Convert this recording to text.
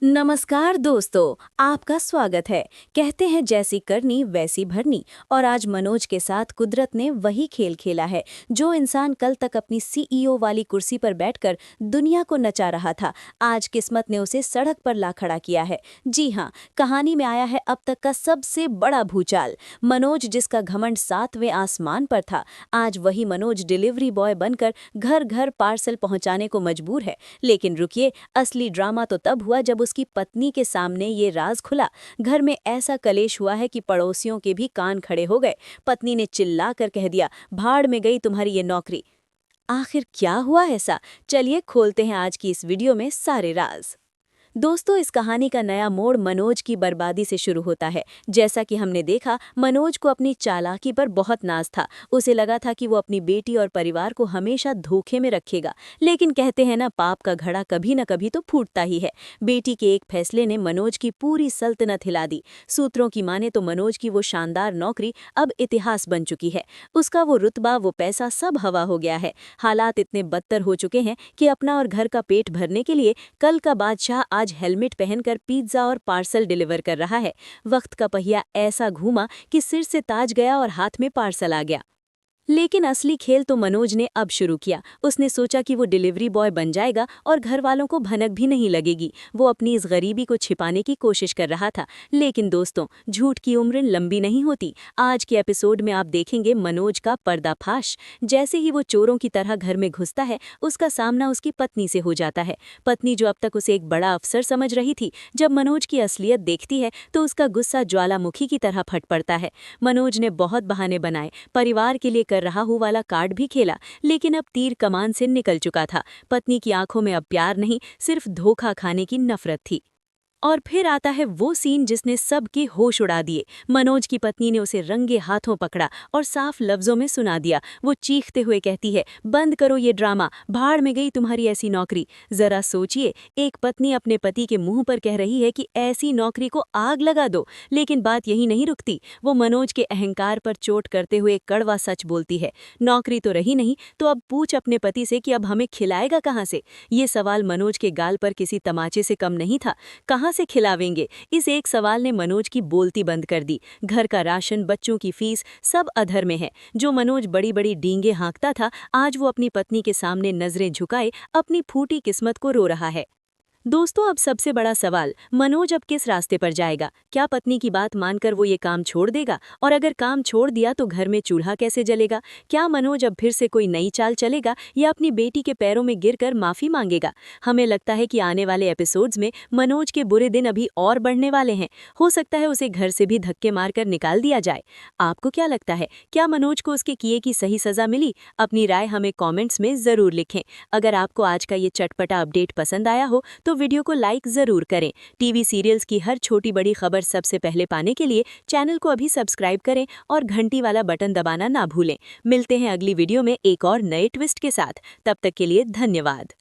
नमस्कार दोस्तों, आपका स्वागत है। कहते हैं जैसी करनी वैसी भरनी। और आज मनोज के साथ कुदरत ने वही खेल खेला है। जो इंसान कल तक अपनी सीईओ वाली कुर्सी पर बैठकर दुनिया को नचा रहा था, आज किस्मत ने उसे सड़क पर ला खड़ा किया है। जी हाँ, कहानी में आया है अब तक का सबसे बड़ा भूचाल। मनोज, जिसका घमंड 7वें आसमान पर था, आज वही मनोज डिलीवरी बॉय बनकर घर घर पार्सल पहुंचाने को मजबूर है। लेकिन रुकिए, असली ड्रामा तो तब हुआ जब उसकी पत्नी के सामने ये राज खुला। घर में ऐसा कलेश हुआ है कि पड़ोसियों के भी कान खड़े हो गए। पत्नी ने चिल्ला कर कह दिया, भाड़ में गई तुम्हारी ये नौकरी। आखिर क्या हुआ ऐसा? चलिए खोलते हैं आज की इस वीडियो में सारे राज। दोस्तों, इस कहानी का नया मोड़ मनोज की बर्बादी से शुरू होता है। जैसा कि हमने देखा, मनोज को अपनी चालाकी पर बहुत नाज था। उसे लगा था कि वो अपनी बेटी और परिवार को हमेशा धोखे में रखेगा। लेकिन कहते हैं ना, पाप का घड़ा कभी न कभी तो फूटता ही है। बेटी के एक फैसले ने मनोज की पूरी सल्तनत हिला दी। सूत्रों की माने तो मनोज की वो शानदार नौकरी अब इतिहास बन चुकी है। उसका वो रुतबा, वो पैसा, सब हवा हो गया है। हालात इतने बदतर हो चुके हैं कि अपना और घर का पेट भरने के लिए कल का बादशाह आज हेलमेट पहनकर पिज्जा और पार्सल डिलीवर कर रहा है। वक्त का पहिया ऐसा घूमा कि सिर से ताज गया और हाथ में पार्सल आ गया। लेकिन असली खेल तो मनोज ने अब शुरू किया। उसने सोचा कि वो डिलीवरी बॉय बन जाएगा और घर वालों को भनक भी नहीं लगेगी। वो अपनी इस गरीबी को छिपाने की कोशिश कर रहा था। लेकिन दोस्तों, झूठ की उम्र लंबी नहीं होती। आज के एपिसोड में आप देखेंगे मनोज का पर्दाफाश। जैसे ही वो चोरों की तरह घर में घुसता है, उसका सामना उसकी पत्नी से हो जाता है। पत्नी, जो अब तक उसे एक बड़ा अफसर समझ रही थी, जब मनोज की असलियत देखती है तो उसका गुस्सा ज्वालामुखी की तरह फट पड़ता है। मनोज ने बहुत बहाने बनाए, परिवार के लिए कर रहा हूँ वाला कार्ड भी खेला, लेकिन अब तीर कमान से निकल चुका था। पत्नी की आंखों में अब प्यार नहीं, सिर्फ धोखा खाने की नफरत थी। और फिर आता है वो सीन जिसने सबके होश उड़ा दिए। मनोज की पत्नी ने उसे रंगे हाथों पकड़ा और साफ लफ्जों में सुना दिया। वो चीखते हुए कहती है, बंद करो ये ड्रामा, भाड़ में गई तुम्हारी ऐसी नौकरी। जरा सोचिए, एक पत्नी अपने पति के मुंह पर कह रही है कि ऐसी नौकरी को आग लगा दो। लेकिन बात यही नहीं रुकती। वो मनोज के अहंकार पर चोट करते हुए कड़वा सच बोलती है, नौकरी तो रही नहीं तो अब पूछ अपने पति से कि अब हमें खिलाएगा कहाँ से। ये सवाल मनोज के गाल पर किसी तमाचे से कम नहीं था। कहाँ से खिलावेंगे? इस एक सवाल ने मनोज की बोलती बंद कर दी। घर का राशन, बच्चों की फीस, सब अधर में है। जो मनोज बड़ी बड़ी डींगे हाँकता था, आज वो अपनी पत्नी के सामने नजरें झुकाए अपनी फूटी किस्मत को रो रहा है। दोस्तों, अब सबसे बड़ा सवाल, मनोज अब किस रास्ते पर जाएगा? क्या पत्नी की बात मानकर वो ये काम छोड़ देगा? और अगर काम छोड़ दिया तो घर में चूल्हा कैसे जलेगा? क्या मनोज अब फिर से कोई नई चाल चलेगा या अपनी बेटी के पैरों में गिरकर माफी मांगेगा? हमें लगता है कि आने वाले एपिसोड्स में मनोज के बुरे दिन अभी और बढ़ने वाले हैं। हो सकता है उसे घर से भी धक्के मारकर निकाल दिया जाए। आपको क्या लगता है, क्या मनोज को उसके किए की सही सजा मिली? अपनी राय हमें कॉमेंट्स में जरूर लिखें। अगर आपको आज का ये चटपटा अपडेट पसंद आया हो तो वीडियो को लाइक जरूर करें। टीवी सीरियल्स की हर छोटी बड़ी खबर सबसे पहले पाने के लिए चैनल को अभी सब्सक्राइब करें और घंटी वाला बटन दबाना ना भूलें। मिलते हैं अगली वीडियो में एक और नए ट्विस्ट के साथ। तब तक के लिए धन्यवाद।